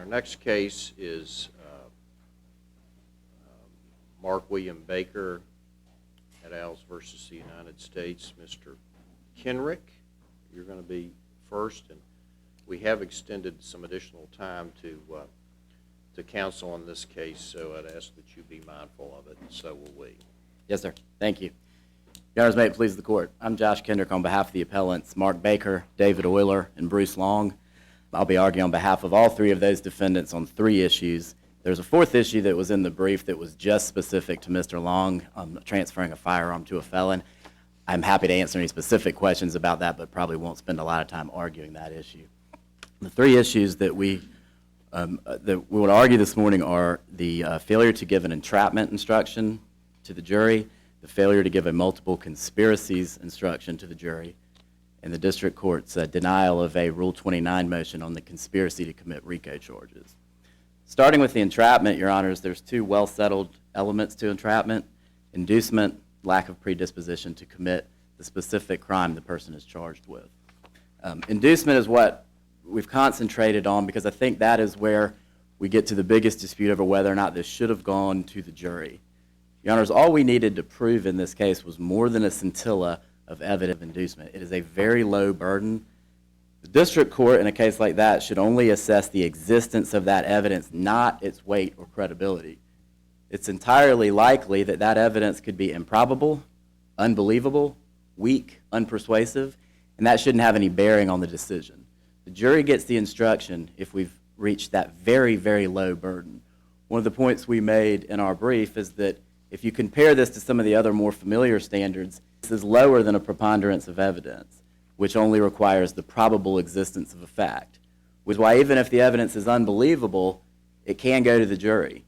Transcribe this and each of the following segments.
next case is Mark William Baker et al. Versus the United States. Mr. Kenrick, you're going to be first, and we have extended some additional time to counsel on this case, so I'd ask that you be mindful of it, and so will we. Yes, sir. Thank you. Your Honors, may it please the Court. I'm Josh Kendrick on behalf of the appellants Mark Baker, David Euler, and Bruce Long. I'll be arguing on behalf of all three of those defendants on three issues. There's a fourth issue that was in the brief that was just specific to Mr. Long, transferring a firearm to a felon. I'm happy to answer any specific questions about that, but probably won't spend a lot of time arguing that issue. The three issues that we want to argue this morning are the failure to give an entrapment instruction to the jury, the failure to give a multiple conspiracies instruction to the jury, and the district court's denial of a Rule 29 motion on the conspiracy to commit RICO charges. Starting with the entrapment, Your Honors, there's two well-settled elements to entrapment: inducement, lack of predisposition to commit the specific crime the person is charged with. Inducement is what we've concentrated on because I think that is where we get to the biggest dispute over whether or not this should have gone to the jury. Your Honors, all we needed to prove in this case was more than a scintilla of evidence of inducement. It is a very low burden. The district court in a case like that should only assess the existence of that evidence, not its weight or credibility. It's entirely likely that that evidence could be improbable, unbelievable, weak, unpersuasive, and that shouldn't have any bearing on the decision. The jury gets the instruction if we've reached that very, very low burden. One of the points we made in our brief is that if you compare this to some of the other more familiar standards, this is lower than a preponderance of evidence, which only requires the probable existence of a fact, which is why even if the evidence is unbelievable, it can go to the jury.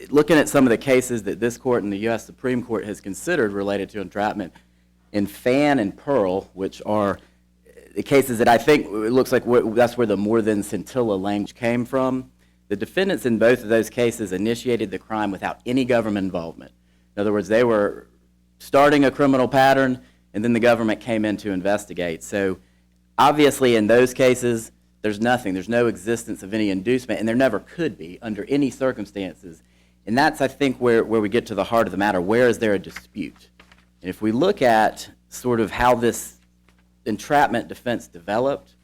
Looking at some of the cases that this court and the U.S. Supreme Court has considered related to entrapment, in Fan and Pearl, which are the cases that I think it looks like that's where the more than scintilla language came from, the defendants in both of those cases initiated the crime without any government involvement. In other words, they were starting a criminal pattern, and then the government came in to investigate. So obviously in those cases, there's nothing. There's no existence of any inducement, and there never could be under any circumstances. And that's, I think, where we get to the heart of the matter. Where is there a dispute? And if we look at sort of how this entrapment defense developed,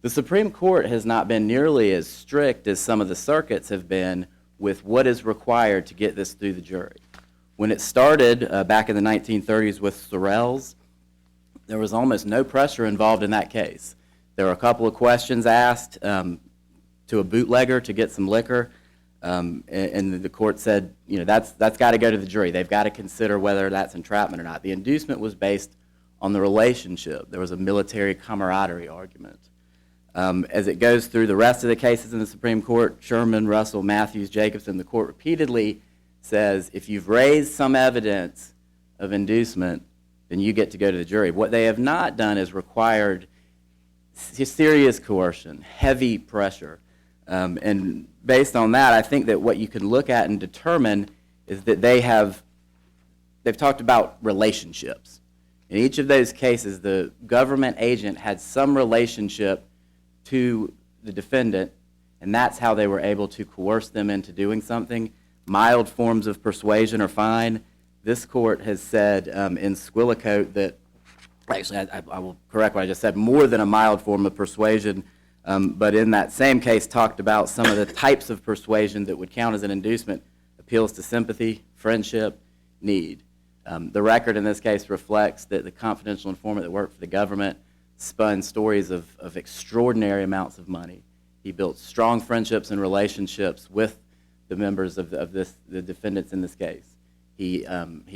the Supreme Court has not been nearly as strict as some of the circuits have been with what is required to get this through the jury. When it started back in the 1930s with Sorrells, there was almost no pressure involved in that case. There were a couple of questions asked to a bootlegger to get some liquor, and the court said, that's got to go to the jury. They've got to consider whether that's entrapment or not. The inducement was based on the relationship. There was a military camaraderie argument. As it goes through the rest of the cases in the Supreme Court, Sherman, Russell, Matthews, Jacobson, the court repeatedly says, if you've raised some evidence of inducement, then you get to go to the jury. What they have not done is required serious coercion, heavy pressure. And based on that, I think that what you can look at and determine is that they've talked about relationships. In each of those cases, the government agent had some relationship to the defendant, and that's how they were able to coerce them into doing something. Mild forms of persuasion are fine. This court has said in Squillicote that, actually I will correct what I just said, more than a mild form of persuasion, but in that same case talked about some of the types of persuasion that would count as an inducement: appeals to sympathy, friendship, need. The record in this case reflects that the confidential informant that worked for the government spun stories of extraordinary amounts of money. He built strong friendships and relationships with the members of the defendants in this case. He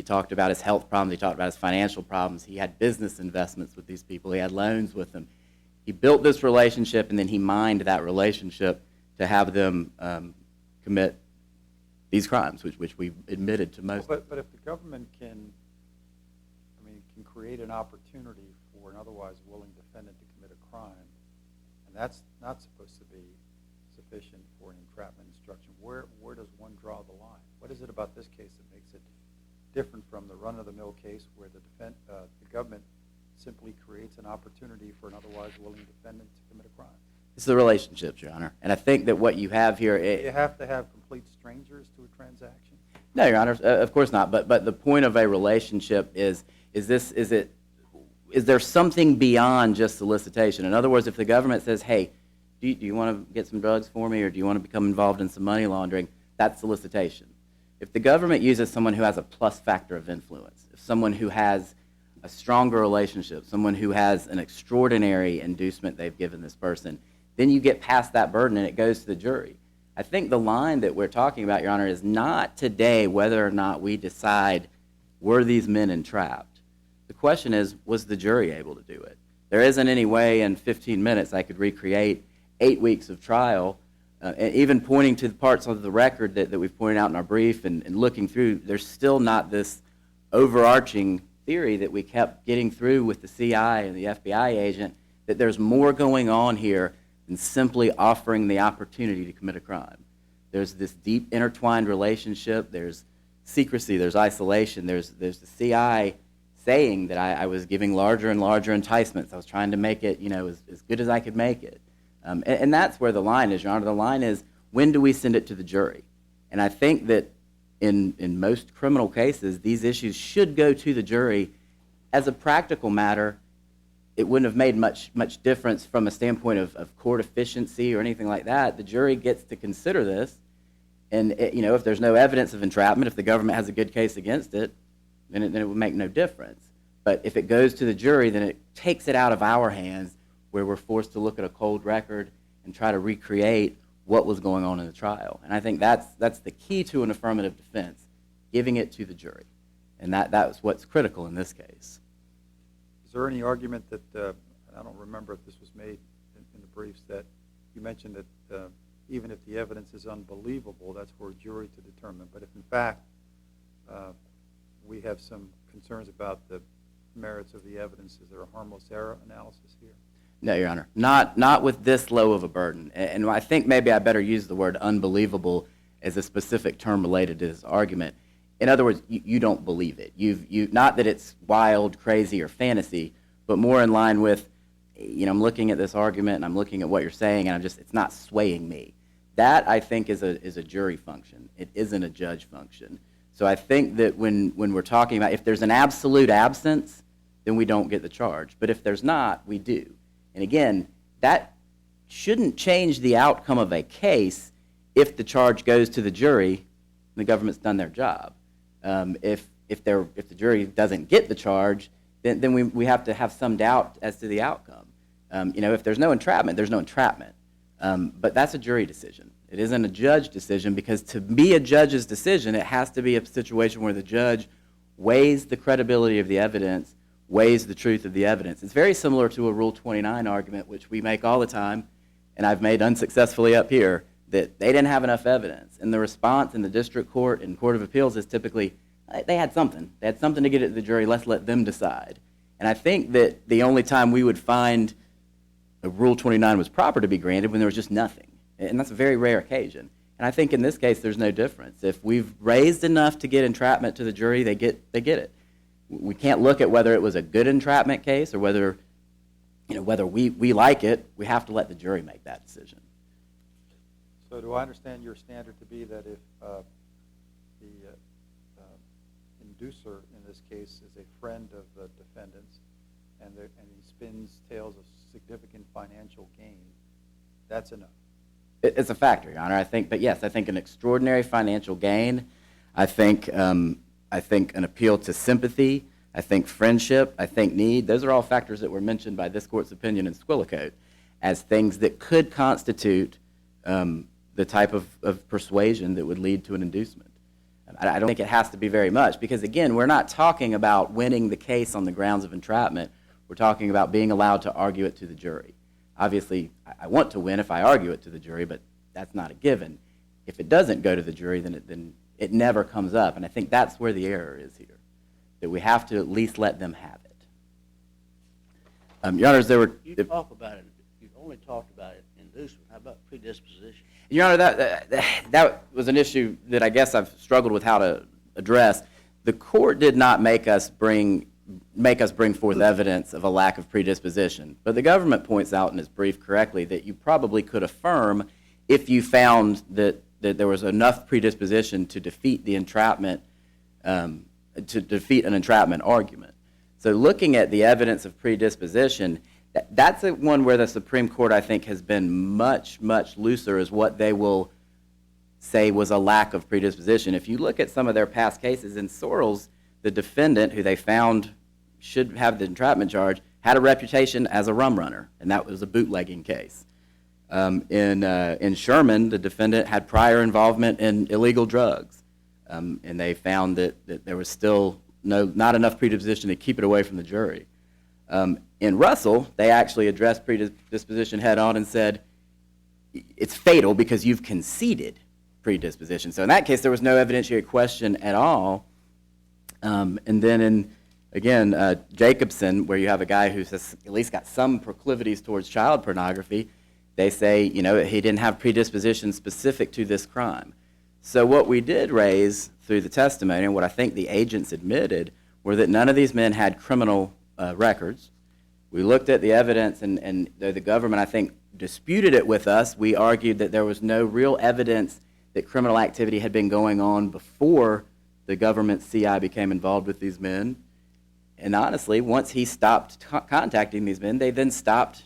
talked about his health problems. He talked about his financial problems. He had business investments with these people. He had loans with them. He built this relationship, and then he mined that relationship to have them commit these crimes, which we admitted to most. But if the government can create an opportunity for an otherwise willing defendant to commit a crime, and that's not supposed to be sufficient for an entrapment instruction, where does one draw the line? What is it about this case that makes it different from the run-of-the-mill case where the government simply creates an opportunity for an otherwise willing defendant to commit a crime? It's the relationships, Your Honor. And I think that what you have here... You have to have complete strangers to a transaction? No, Your Honor, of course not. But the point of a relationship is there something beyond just solicitation? In other words, if the government says, hey, do you want to get some drugs for me, or do you want to become involved in some money laundering, that's solicitation. If the government uses someone who has a plus factor of influence, if someone who has a stronger relationship, someone who has an extraordinary inducement they've given this person, then you get past that burden and it goes to the jury. I think the line that we're talking about, Your Honor, is not today whether or not we decide were these men entrapped. The question is, was the jury able to do it? There isn't any way in 15 minutes I could recreate 8 weeks of trial, and even pointing to the parts of the record that we've pointed out in our brief and looking through, there's still not this overarching theory that we kept getting through with the CI and the FBI agent, that there's more going on here than simply offering the opportunity to commit a crime. There's this deep intertwined relationship, there's secrecy, there's isolation, there's the CI saying that I was giving larger and larger enticements. I was trying to make it, as good as I could make it. And that's where the line is, Your Honor. The line is, when do we send it to the jury? And I think that in most criminal cases, these issues should go to the jury. As a practical matter, it wouldn't have made much difference from a standpoint of court efficiency or anything like that. The jury gets to consider this, and if there's no evidence of entrapment, if the government has a good case against it, then it would make no difference. But if it goes to the jury, then it takes it out of our hands, where we're forced to look at a cold record and try to recreate what was going on in the trial. And I think that's the key to an affirmative defense, giving it to the jury. And that's what's critical in this case. Is there any argument that, I don't remember if this was made in the briefs, that you mentioned that even if the evidence is unbelievable, that's for a jury to determine. But if in fact we have some concerns about the merits of the evidence, is there a harmless error analysis here? No, Your Honor, not with this low of a burden. And I think maybe I better use the word unbelievable as a specific term related to this argument. In other words, you don't believe it. Not that it's wild, crazy, or fantasy, but more in line with, I'm looking at this argument and I'm looking at what you're saying, and it's not swaying me. That, I think, is a jury function. It isn't a judge function. So I think that when we're talking about, if there's an absolute absence, then we don't get the charge. But if there's not, we do. And again, that shouldn't change the outcome of a case if the charge goes to the jury and the government's done their job. If the jury doesn't get the charge, then we have to have some doubt as to the outcome. If there's no entrapment, there's no entrapment. But that's a jury decision. It isn't a judge decision, because to be a judge's decision, it has to be a situation where the judge weighs the credibility of the evidence, weighs the truth of the evidence. It's very similar to a Rule 29 argument, which we make all the time, and I've made unsuccessfully up here, that they didn't have enough evidence. And the response in the district court and court of appeals is typically, they had something. They had something to get it to the jury. Let's let them decide. And I think that the only time we would find a Rule 29 was proper to be granted when there was just nothing. And that's a very rare occasion. And I think in this case, there's no difference. If we've raised enough to get entrapment to the jury, they get it. We can't look at whether it was a good entrapment case or whether we like it. We have to let the jury make that decision. So do I understand your standard to be that if the inducer in this case is a friend of the defendants and he spins tales of significant financial gain, that's enough? It's a factor, Your Honor. I think an extraordinary financial gain. I think an appeal to sympathy. I think friendship. I think need. Those are all factors that were mentioned by this court's opinion in Squillicoat as things that could constitute the type of persuasion that would lead to an inducement. I don't think it has to be very much, because again, we're not talking about winning the case on the grounds of entrapment. We're talking about being allowed to argue it to the jury. Obviously, I want to win if I argue it to the jury, but that's not a given. If it doesn't go to the jury, then it never comes up, and I think that's where the error is here, that we have to at least let them have it. Your Honors, You talk about it. You've only talked about it inducement. How about predisposition? Your Honor, that was an issue that I guess I've struggled with how to address. The court did not make us bring make us bring forth evidence of a lack of predisposition. But the government points out in its brief correctly that you probably could affirm if you found that there was enough predisposition to defeat the entrapment, to defeat an entrapment argument. So looking at the evidence of predisposition, that's the one where the Supreme Court, I think, has been much, much looser as what they will say was a lack of predisposition. If you look at some of their past cases, in Sorrells, the defendant, who they found should have the entrapment charge, had a reputation as a rum runner, and that was a bootlegging case. In Sherman, the defendant had prior involvement in illegal drugs, and they found that there was still not enough predisposition to keep it away from the jury. In Russell, they actually addressed predisposition head-on and said, it's fatal because you've conceded predisposition. So in that case, there was no evidentiary question at all. And then in Jacobson, where you have a guy who's at least got some proclivities towards child pornography, they say, he didn't have predisposition specific to this crime. So what we did raise through the testimony, and what I think the agents admitted, were that none of these men had criminal records. We looked at the evidence, and though the government, I think, disputed it with us, we argued that there was no real evidence that criminal activity had been going on before the government CI became involved with these men. And honestly, once he stopped contacting these men, they then stopped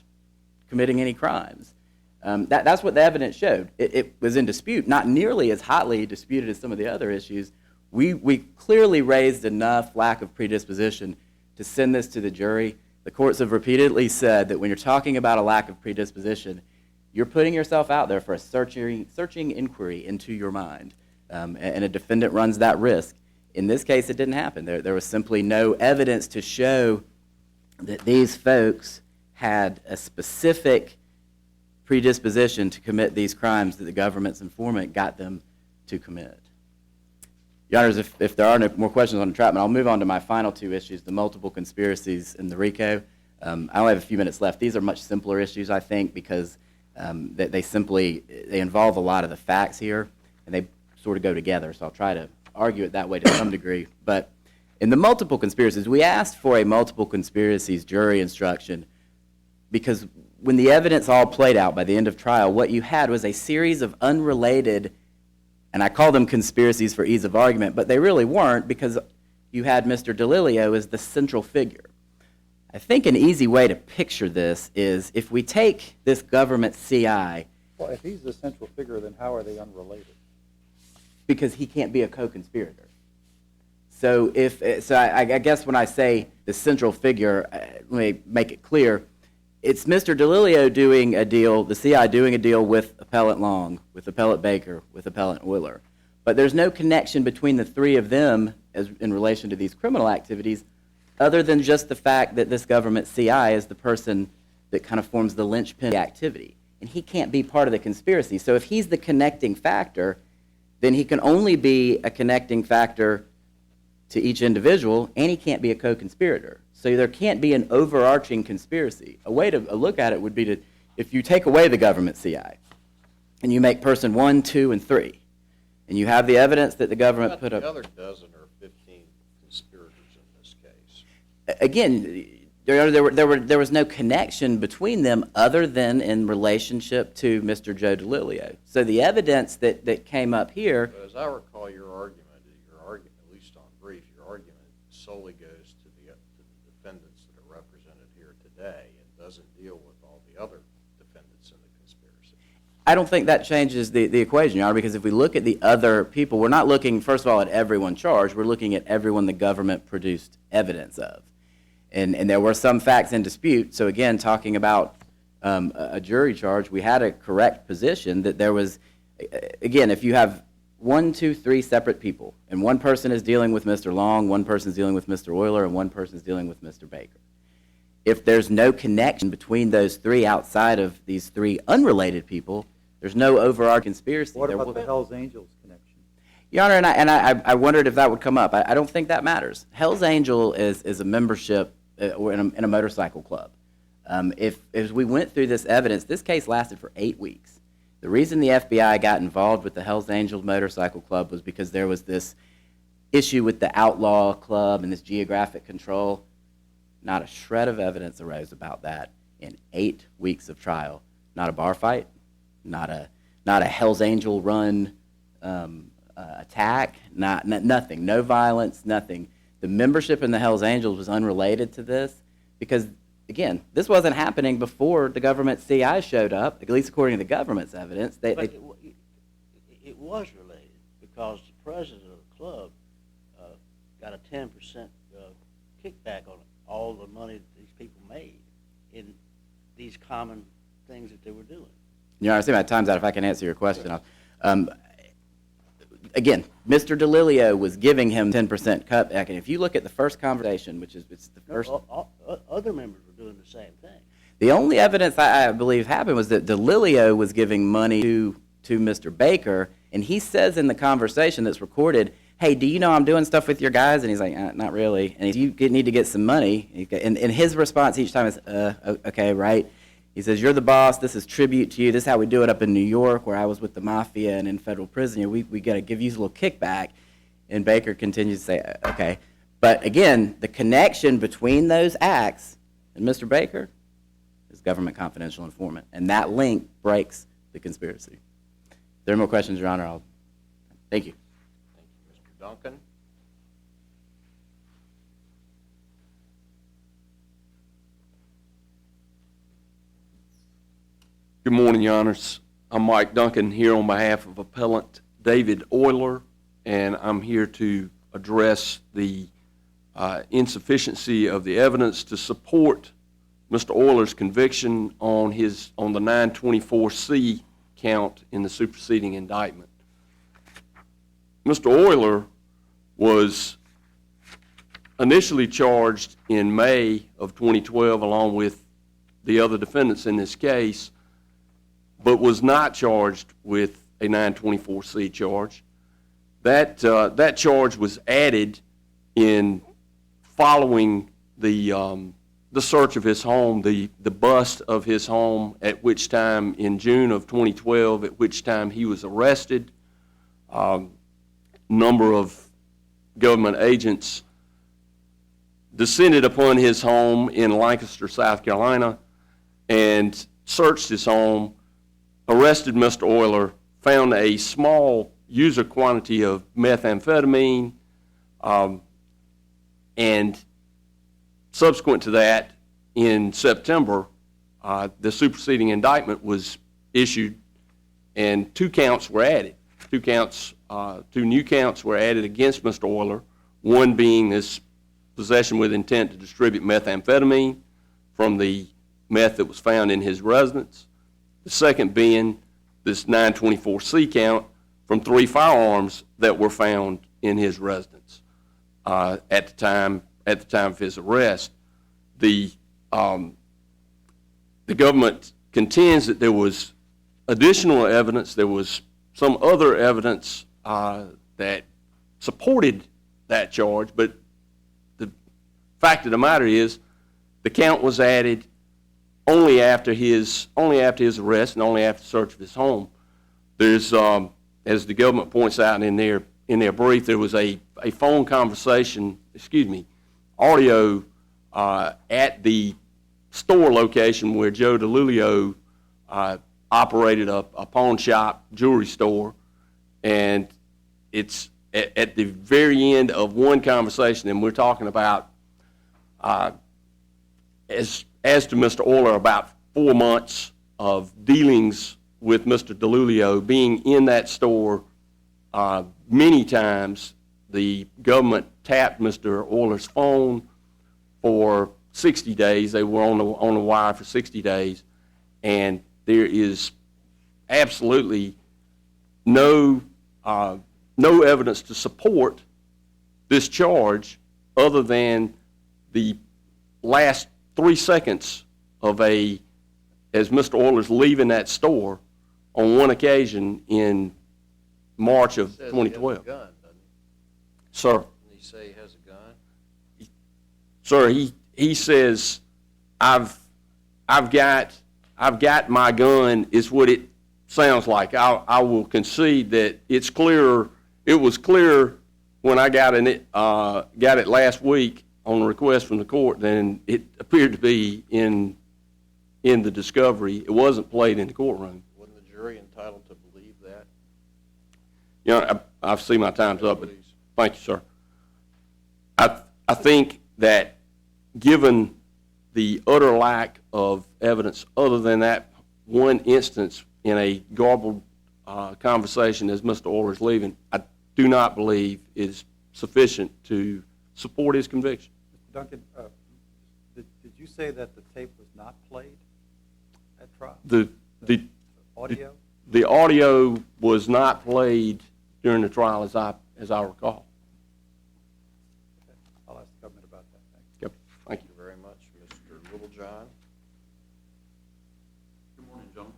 committing any crimes. That's what the evidence showed. It was in dispute, not nearly as hotly disputed as some of the other issues. We clearly raised enough lack of predisposition to send this to the jury. The courts have repeatedly said that when you're talking about a lack of predisposition, you're putting yourself out there for a searching inquiry into your mind, and a defendant runs that risk. In this case, it didn't happen. There was simply no evidence to show that these folks had a specific predisposition to commit these crimes that the government's informant got them to commit. Your Honors, if there are no more questions on entrapment, I'll move on to my final two issues, the multiple conspiracies and the RICO. I only have a few minutes left. These are much simpler issues, I think, because they involve a lot of the facts here, and they sort of go together, so I'll try to argue it that way to some degree. But in the multiple conspiracies, we asked for a multiple conspiracies jury instruction because when the evidence all played out by the end of trial, what you had was a series of unrelated, and I call them conspiracies for ease of argument, but they really weren't because you had Mr. DeLilio as the central figure. I think an easy way to picture this is if we take this government CI. Well, if he's the central figure, then how are they unrelated? Because he can't be a co-conspirator. So I guess when I say the central figure, let me make it clear. It's Mr. DeLilio doing a deal, the CI doing a deal with Appellant Long, with Appellant Baker, with Appellant Willer. But there's no connection between the three of them in relation to these criminal activities other than just the fact that this government CI is the person that kind of forms the linchpin of the activity. And he can't be part of the conspiracy. So if he's the connecting factor, then he can only be a connecting factor to each individual, and he can't be a co-conspirator. So there can't be an overarching conspiracy. A way to look at it would be to, if you take away the government CI, and you make person 1, 2, and 3, and you have the evidence that the government put up. The other dozen or 15 conspirators in this case. Again, there was no connection between them other than in relationship to Mr. Joe DeLilio. So the evidence that came up here. But as I recall, your argument, at least on brief, your argument solely goes to the defendants that are represented here today and doesn't deal with all the other defendants in the conspiracy. I don't think that changes the equation, Your Honor, because if we look at the other people, we're not looking, first of all, at everyone charged. We're looking at everyone the government produced evidence of. And there were some facts in dispute. So again, talking about a jury charge, we had a correct position that there was, again, if you have 1, 2, 3 separate people, and one person is dealing with Mr. Long, one person is dealing with Mr. Euler, and one person is dealing with Mr. Baker. If there's no connection between those three outside of these three unrelated people, there's no overarching conspiracy. What about the Hells Angels connection? Your Honor, and I wondered if that would come up. I don't think that matters. Hells Angel is a membership in a motorcycle club. As we went through this evidence, this case lasted for 8 weeks. The reason the FBI got involved with the Hells Angels Motorcycle Club was because there was this issue with the Outlaw Club and this geographic control. Not a shred of evidence arose about that in 8 weeks of trial. Not a bar fight, not a Hell's Angel run attack, nothing, no violence, nothing. The membership in the Hell's Angels was unrelated to this because, again, this wasn't happening before the government CI showed up, at least according to the government's evidence. But it was related because the president of the club got a 10% kickback on all the money that these people made in these common things that they were doing. You know, I see my time's out. If I can answer your question. Again, Mr. DeLilio was giving him 10% cutback, and if you look at the first conversation, which is it's the first... Other members were doing the same thing. The only evidence I believe happened was that DeLilio was giving money to Mr. Baker, and he says in the conversation that's recorded, hey, do you know I'm doing stuff with your guys? And he's like, not really. And you need to get some money. And his response each time is, okay, right. He says, you're the boss. This is tribute to you. This is how we do it up in New York, where I was with the mafia and in federal prison. You know, we got to give you a little kickback. And Baker continues to say, okay. But again, the connection between those acts and Mr. Baker is government confidential informant. And that link breaks the conspiracy. If there are more questions, Your Honor, thank you. Thank you, Mr. Duncan. Good morning, Your Honors. I'm Mike Duncan here on behalf of Appellant David Euler, and I'm here to address the insufficiency of the evidence to support Mr. Euler's conviction on the 924C count in the superseding indictment. Mr. Euler was initially charged in May of 2012 along with the other defendants in this case, but was not charged with a 924C charge. That charge was added in following the search of his home, the bust of his home, at which time in June of 2012, at which time he was arrested. Number of government agents descended upon his home in Lancaster, South Carolina, and searched his home, arrested Mr. Euler, found a small user quantity of methamphetamine, and subsequent to that, in September, the superseding indictment was issued, and 2 counts were added. 2 new counts were added against Mr. Euler, one being this possession with intent to distribute methamphetamine from the meth that was found in his residence. The second being this 924C count from 3 firearms that were found in his residence at the time of his arrest. The government contends that there was additional evidence, there was some other evidence that supported that charge, but the fact of the matter is the count was added only after his arrest and only after the search of his home. There's, as the government points out in their brief, there was a phone conversation, audio at the store location where Joe DeLilio operated a pawn shop, jewelry store, and it's at the very end of one conversation, and we're talking about, as to Mr. Euler, about 4 months of dealings with Mr. DeLilio, being in that store many times. The government tapped Mr. Euler's phone for 60 days. They were on the wire for 60 days, and there is absolutely no evidence to support this charge other than the last 3 seconds of as Mr. Euler's leaving that store on one occasion in March of 2012. He has a gun, doesn't he? Sir? Doesn't he say he has a gun? Sir, he says, I've got my gun, is what it sounds like. I will concede that it was clear when I got it last week on a request from the court, then it appeared to be in the discovery. It wasn't played in the courtroom. Wasn't the jury entitled to believe that? You know, I've seen my time's up, but Please. thank you, sir. I think that given the utter lack of evidence other than that one instance in a garbled conversation as Mr. Euler's leaving, I do not believe is sufficient to support his conviction. Mr. Duncan, did you say that the tape was not played at trial? The Audio? the audio was not played during the trial as I recall. Okay. I'll ask the government about that. Thanks. Yep. Thank you. Thank you very much, Mr. Littlejohn. Good morning, gentlemen.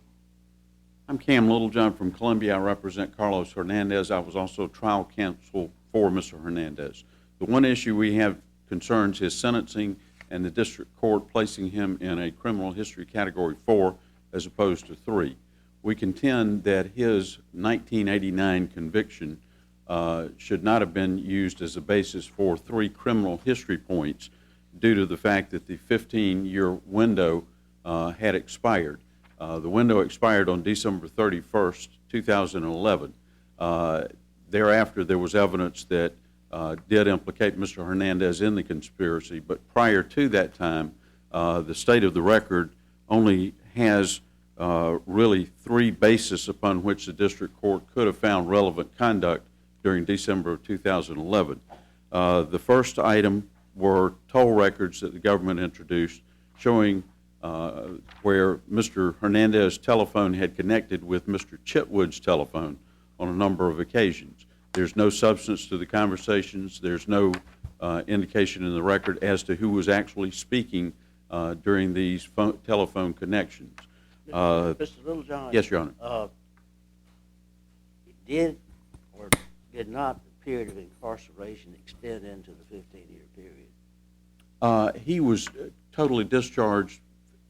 I'm Cam Littlejohn from Columbia. I represent Carlos Hernandez. I was also trial counsel for Mr. Hernandez. The one issue we have concerns his sentencing and the district court placing him in a criminal history category 4 as opposed to 3. We contend that his 1989 conviction should not have been used as a basis for 3 criminal history points due to the fact that the 15-year window had expired. The window expired on December 31st, 2011. Thereafter, there was evidence that did implicate Mr. Hernandez in the conspiracy, but prior to that time, the state of the record only has really 3 bases upon which the district court could have found relevant conduct during December of 2011. The first item were toll records that the government introduced showing where Mr. Hernandez's telephone had connected with Mr. Chitwood's telephone on a number of occasions. There's no substance to the conversations. There's no indication in the record as to who was actually speaking during these telephone connections. Mr. Littlejohn? Yes, Your Honor. Did or did not the period of incarceration extend into the 15-year period? He was totally discharged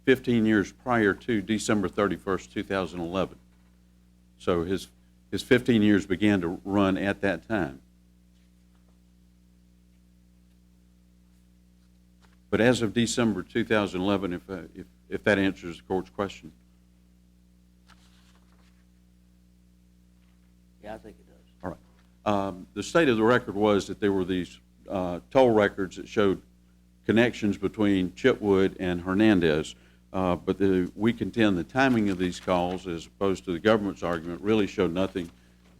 15 years prior to December 31st, 2011. So his 15 years began to run at that time. But as of December 2011, if that answers the court's question. Yeah, I think it does. All right. The state of the record was that there were these toll records that showed connections between Chitwood and Hernandez, but we contend the timing of these calls, as opposed to the government's argument, really showed nothing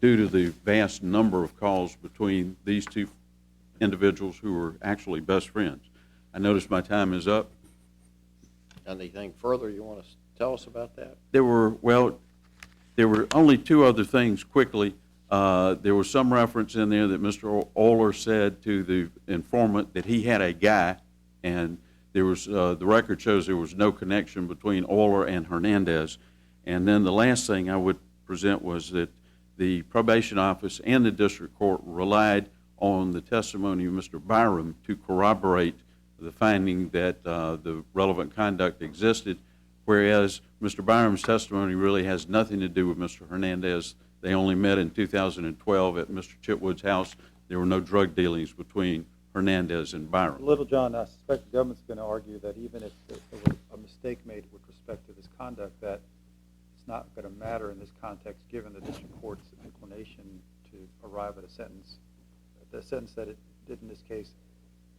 due to the vast number of calls between these 2 individuals who were actually best friends. I notice my time is up. Anything further you want to tell us about that? There were only 2 other things quickly. There was some reference in there that Mr. Euler said to the informant that he had a guy, and there was the record shows there was no connection between Euler and Hernandez. And then the last thing I would present was that the probation office and the district court relied on the testimony of Mr. Byram to corroborate the finding that the relevant conduct existed, whereas Mr. Byram's testimony really has nothing to do with Mr. Hernandez. They only met in 2012 at Mr. Chitwood's house. There were no drug dealings between Hernandez and Byram. Littlejohn, I suspect the government's going to argue that even if there was a mistake made with respect to this conduct, that it's not going to matter in this context, given the district court's inclination to arrive at a sentence, the sentence that it did in this case,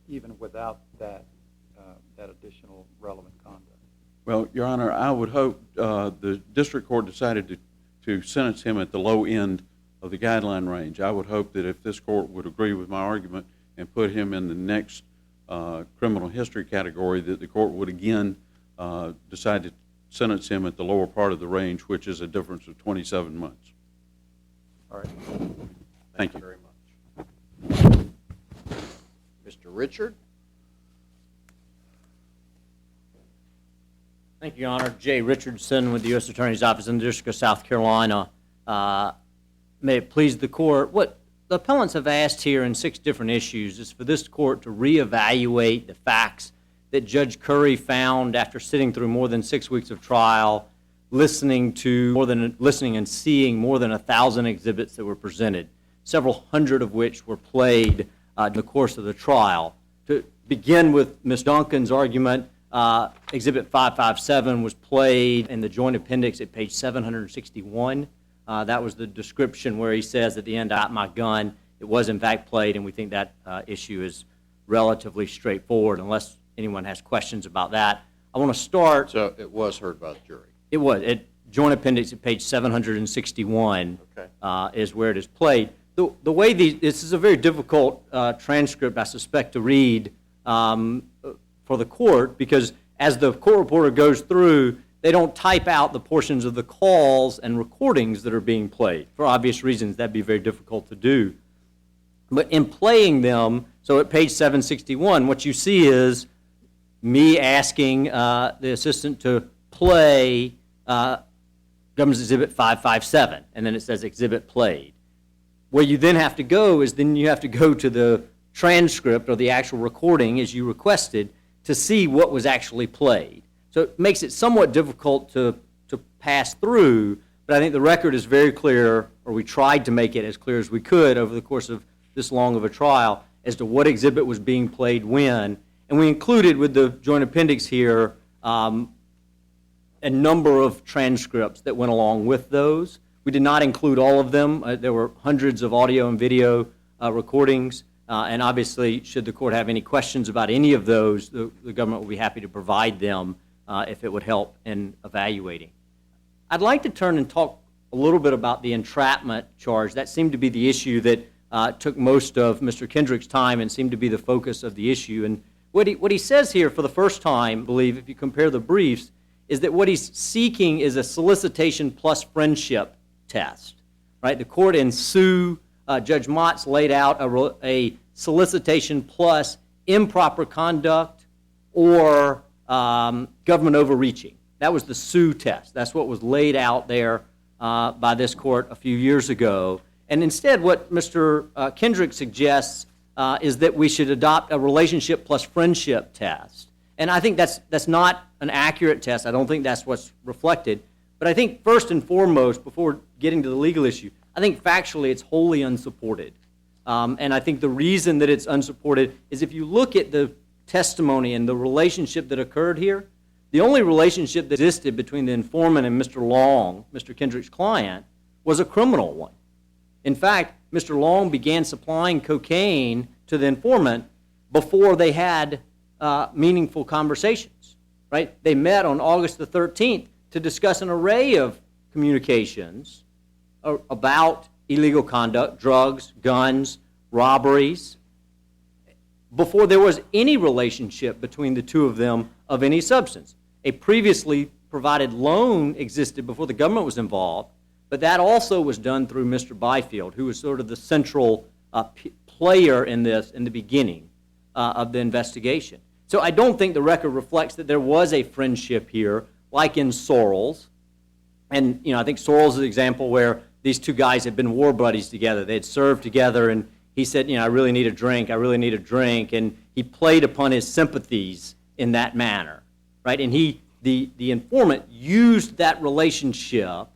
even without that additional relevant conduct. Well, Your Honor, I would hope the district court decided to sentence him at the low end of the guideline range. I would hope that if this court would agree with my argument and put him in the next criminal history category, that the court would again decide to sentence him at the lower part of the range, which is a difference of 27 months. All right. Thank you. Very much. Mr. Richard? Thank you, Your Honor. Jay Richardson with the U.S. Attorney's Office in the District of South Carolina. May it please the court, what the appellants have asked here in 6 different issues is for this court to reevaluate the facts that Judge Curry found after sitting through more than 6 weeks of trial, listening and seeing more than 1,000 exhibits that were presented, several hundred of which were played in the course of the trial, to begin with Ms. Duncan's argument, Exhibit 557 was played in the joint appendix at page 761. That was the description where he says at the end, "I got my gun." It was in fact played, and we think that issue is relatively straightforward unless anyone has questions about that. I want to start. So it was heard by the jury. It was. Joint appendix at page 761 is where it is played. The way this is a very difficult transcript, I suspect, to read for the court, because as the court reporter goes through, they don't type out the portions of the calls and recordings that are being played. For obvious reasons, that'd be very difficult to do. But in playing them, so at page 761, what you see is me asking the assistant to play Government's Exhibit 557, and then it says exhibit played. Where you then have to go is then you have to go to the transcript or the actual recording as you requested to see what was actually played. So it makes it somewhat difficult to pass through, but I think the record is very clear, or we tried to make it as clear as we could over the course of this long of a trial as to what exhibit was being played when. And we included with the joint appendix here a number of transcripts that went along with those. We did not include all of them. There were hundreds of audio and video recordings, and obviously, should the court have any questions about any of those, the government will be happy to provide them if it would help in evaluating. I'd like to turn and talk a little bit about the entrapment charge. That seemed to be the issue that took most of Mr. Kendrick's time and seemed to be the focus of the issue. And what he says here for the first time, I believe, if you compare the briefs, is that what he's seeking is a solicitation plus friendship test, right? The court in Sue, Judge Motz laid out a solicitation plus improper conduct or government overreaching. That was the Sue test. That's what was laid out there by this court a few years ago. And instead, what Mr. Kendrick suggests is that we should adopt a relationship plus friendship test. And I think that's not an accurate test. I don't think that's what's reflected. But I think first and foremost, before getting to the legal issue, I think factually it's wholly unsupported. And I think the reason that it's unsupported is if you look at the testimony and the relationship that occurred here, the only relationship that existed between the informant and Mr. Long, Mr. Kendrick's client, was a criminal one. In fact, Mr. Long began supplying cocaine to the informant before they had meaningful conversations, right? They met on August the 13th to discuss an array of communications about illegal conduct, drugs, guns, robberies, before there was any relationship between the two of them of any substance. A previously provided loan existed before the government was involved, but that also was done through Mr. Byfield, who was sort of the central player in this in the beginning of the investigation. So I don't think the record reflects that there was a friendship here, like in Sorrells. And I think Sorrells is an example where these two guys had been war buddies together. They had served together, and he said, I really need a drink, I really need a drink. And he played upon his sympathies in that manner, right? And the informant used that relationship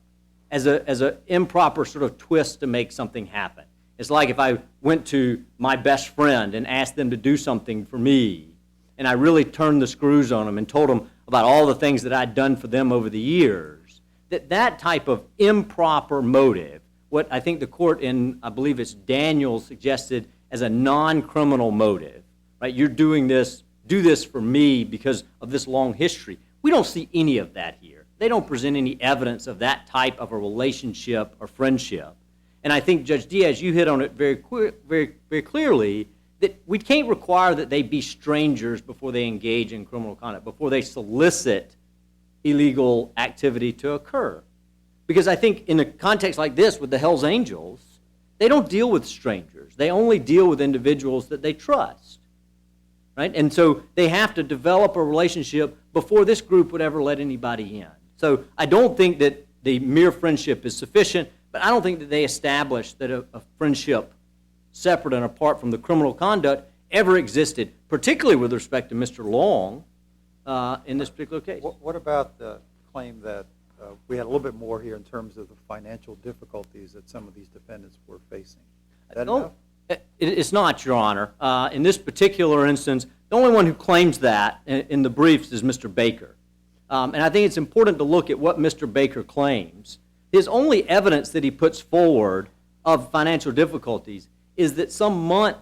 as an improper sort of twist to make something happen. It's like if I went to my best friend and asked them to do something for me, and I really turned the screws on them and told them about all the things that I'd done for them over the years, that type of improper motive, what I think the court in, I believe it's Daniels, suggested as a non-criminal motive, right? You're doing this, do this for me because of this long history. We don't see any of that here. They don't present any evidence of that type of a relationship or friendship. And I think, Judge Diaz, you hit on it very clearly, that we can't require that they be strangers before they engage in criminal conduct, before they solicit illegal activity to occur. Because I think in a context like this with the Hells Angels, they don't deal with strangers. They only deal with individuals that they trust, right? And so they have to develop a relationship before this group would ever let anybody in. So I don't think that the mere friendship is sufficient, but I don't think that they established that a friendship separate and apart from the criminal conduct ever existed, particularly with respect to Mr. Long in this particular case. What about the claim that we had a little bit more here in terms of the financial difficulties that some of these defendants were facing? Is that enough? It's not, Your Honor. In this particular instance, the only one who claims that in the briefs is Mr. Baker. And I think it's important to look at what Mr. Baker claims. His only evidence that he puts forward of financial difficulties is that some month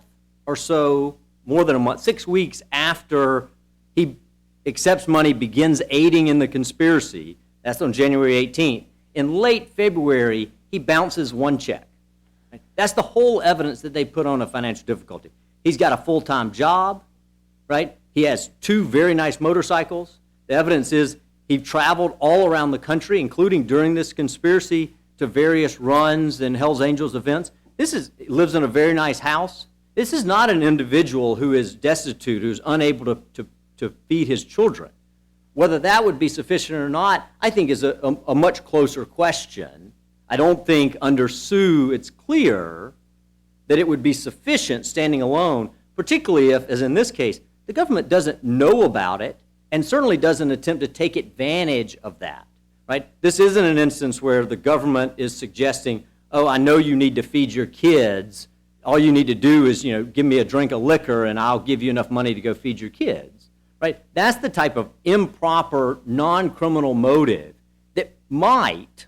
or so, more than a month, 6 weeks after he accepts money, begins aiding in the conspiracy, that's on January 18th, in late February, he bounces one check. Right? That's the whole evidence that they put on a financial difficulty. He's got a full-time job, right? He has 2 very nice motorcycles. The evidence is he traveled all around the country, including during this conspiracy, to various runs and Hells Angels events. Lives in a very nice house. This is not an individual who is destitute, who's unable to feed his children. Whether that would be sufficient or not, I think is a much closer question. I don't think under Sue it's clear that it would be sufficient standing alone, particularly if, as in this case, the government doesn't know about it and certainly doesn't attempt to take advantage of that, right? This isn't an instance where the government is suggesting, oh, I know you need to feed your kids. All you need to do is, give me a drink of liquor and I'll give you enough money to go feed your kids, right? That's the type of improper, non-criminal motive that might,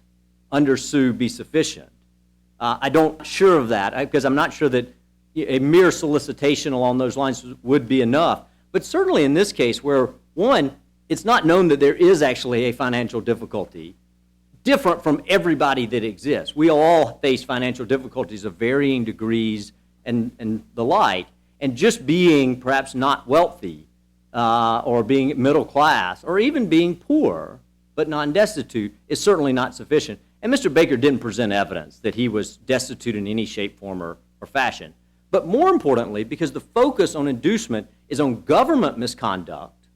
under Sue, be sufficient. I don't sure of that because I'm not sure that a mere solicitation along those lines would be enough. But certainly in this case where, one, it's not known that there is actually a financial difficulty different from everybody that exists. We all face financial difficulties of varying degrees and the like. And just being perhaps not wealthy or being middle class or even being poor but non-destitute is certainly not sufficient. And Mr. Baker didn't present evidence that he was destitute in any shape, form, or fashion. But more importantly, because the focus on inducement is on government misconduct,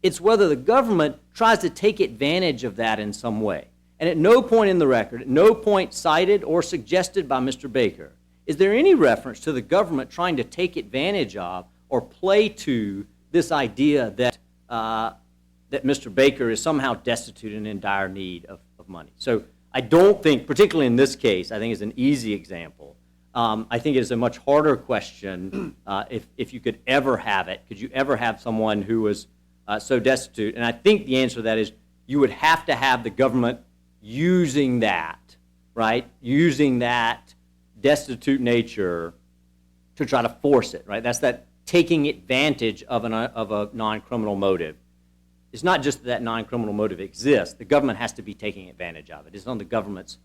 it's whether the government tries to take advantage of that in some way. And at no point in the record, at no point cited or suggested by Mr. Baker, is there any reference to the government trying to take advantage of or play to this idea that that Mr. Baker is somehow destitute and in dire need of money. So I don't think, particularly in this case, I think it's an easy example. I think it is a much harder question if you could ever have it. Could you ever have someone who was so destitute? And I think the answer to that is you would have to have the government using that, right? Using that destitute nature to try to force it, right? That's that taking advantage of a non-criminal motive. It's not just that non-criminal motive exists. The government has to be taking advantage of it. It's on the government's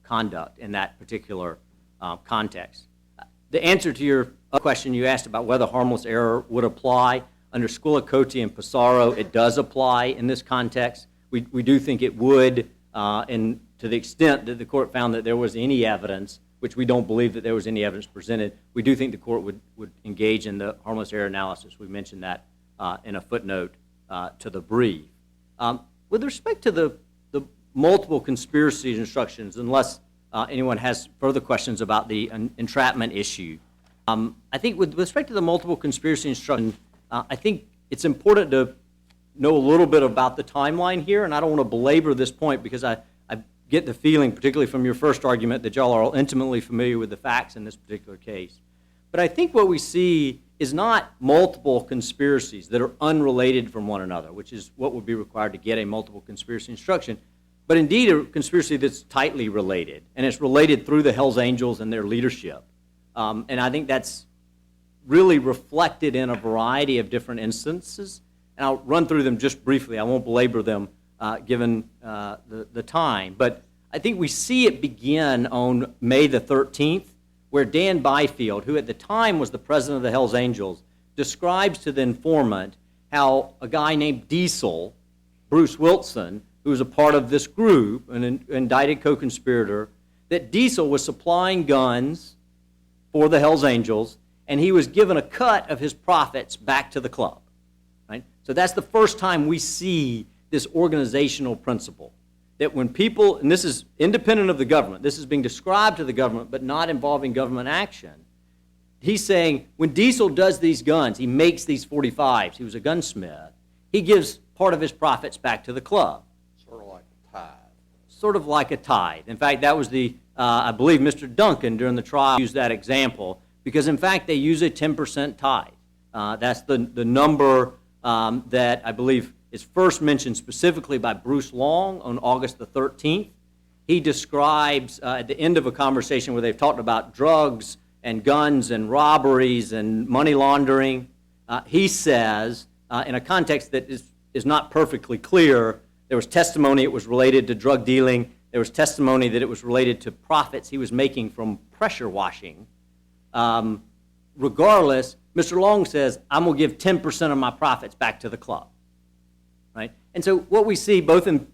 conduct in that particular context. The answer to your question you asked about whether harmless error would apply, under Sculicotti and Pissarro, it does apply in this context. We do think it would, and to the extent that the court found that there was any evidence, which we don't believe that there was any evidence presented, we do think the court would engage in the harmless error analysis. We mentioned that in a footnote to the brief. With respect to the multiple conspiracy instructions, unless anyone has further questions about the entrapment issue, I think with respect to the multiple conspiracy instruction, I think it's important to know a little bit about the timeline here, and I don't want to belabor this point because I get the feeling, particularly from your first argument, that y'all are all intimately familiar with the facts in this particular case. But I think what we see is not multiple conspiracies that are unrelated from one another, which is what would be required to get a multiple conspiracy instruction, but indeed a conspiracy that's tightly related, and it's related through the Hells Angels and their leadership. And I think that's really reflected in a variety of different instances, and I'll run through them just briefly. I won't belabor them given the time, but I think we see it begin on May the 13th, where Dan Byfield, who at the time was the president of the Hells Angels, describes to the informant how a guy named Diesel, Bruce Wilson, who was a part of this group, an indicted co-conspirator, that Diesel was supplying guns for the Hells Angels, and he was given a cut of his profits back to the club. Right? So that's the first time we see this organizational principle, that when people, and this is independent of the government, this is being described to the government but not involving government action, he's saying when Diesel does these guns, he makes these 45s, he was a gunsmith, he gives part of his profits back to the club. Sort of like a tithe. Sort of like a tithe. In fact, that was the I believe Mr. Duncan during the trial used that example because, in fact, they use a 10% tithe. That's the number that I believe is first mentioned specifically by Bruce Long on August the 13th. He describes at the end of a conversation where they've talked about drugs and guns and robberies and money laundering. He says, in a context that is not perfectly clear, there was testimony it was related to drug dealing. There was testimony that it was related to profits he was making from pressure washing. Regardless, Mr. Long says, I'm going to give 10% of my profits back to the club. Right? And so what we see both in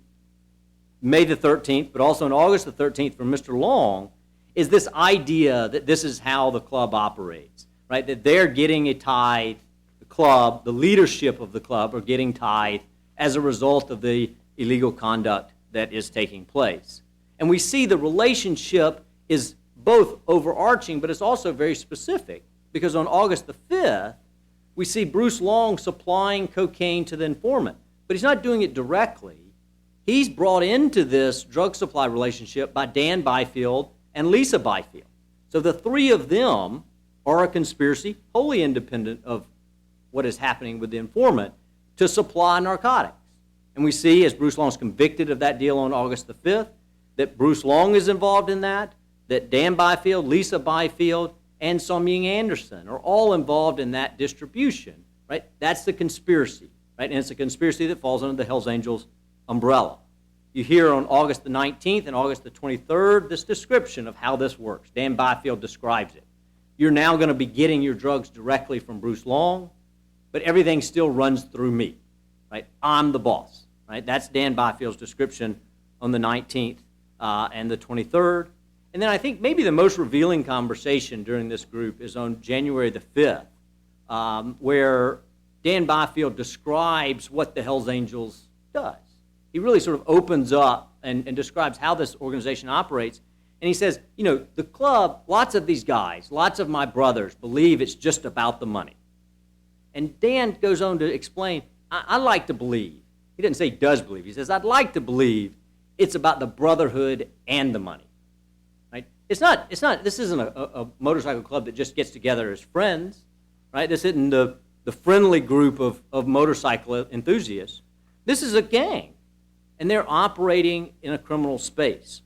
May the 13th, but also on August the 13th from Mr. Long, is this idea that this is how the club operates, right? That they're getting a tithe, the club, the leadership of the club are getting tithe as a result of the illegal conduct that is taking place. And we see the relationship is both overarching, but it's also very specific, because on August the 5th, we see Bruce Long supplying cocaine to the informant, but he's not doing it directly. He's brought into this drug supply relationship by Dan Byfield and Lisa Byfield. So the three of them are a conspiracy, wholly independent of what is happening with the informant, to supply narcotics. And we see, as Bruce Long is convicted of that deal on August the 5th, that Bruce Long is involved in that Dan Byfield, Lisa Byfield, and Somying Anderson are all involved in that distribution, right? That's the conspiracy, right? And it's a conspiracy that falls under the Hells Angels umbrella. You hear on August the 19th and August the 23rd this description of how this works. Dan Byfield describes it. You're now going to be getting your drugs directly from Bruce Long, but everything still runs through me, right? I'm the boss, right? That's Dan Byfield's description on the 19th and the 23rd. And then I think maybe the most revealing conversation during this group is on January the 5th, where Dan Byfield describes what the Hells Angels does. He really sort of opens up and describes how this organization operates. And he says, you know, the club, lots of these guys, lots of my brothers believe it's just about the money. And Dan goes on to explain, I like to believe, he didn't say he does believe, he says, I'd like to believe it's about the brotherhood and the money. Right? This isn't a motorcycle club that just gets together as friends, right? This isn't the friendly group of motorcycle enthusiasts. This is a gang. And they're operating in a criminal space.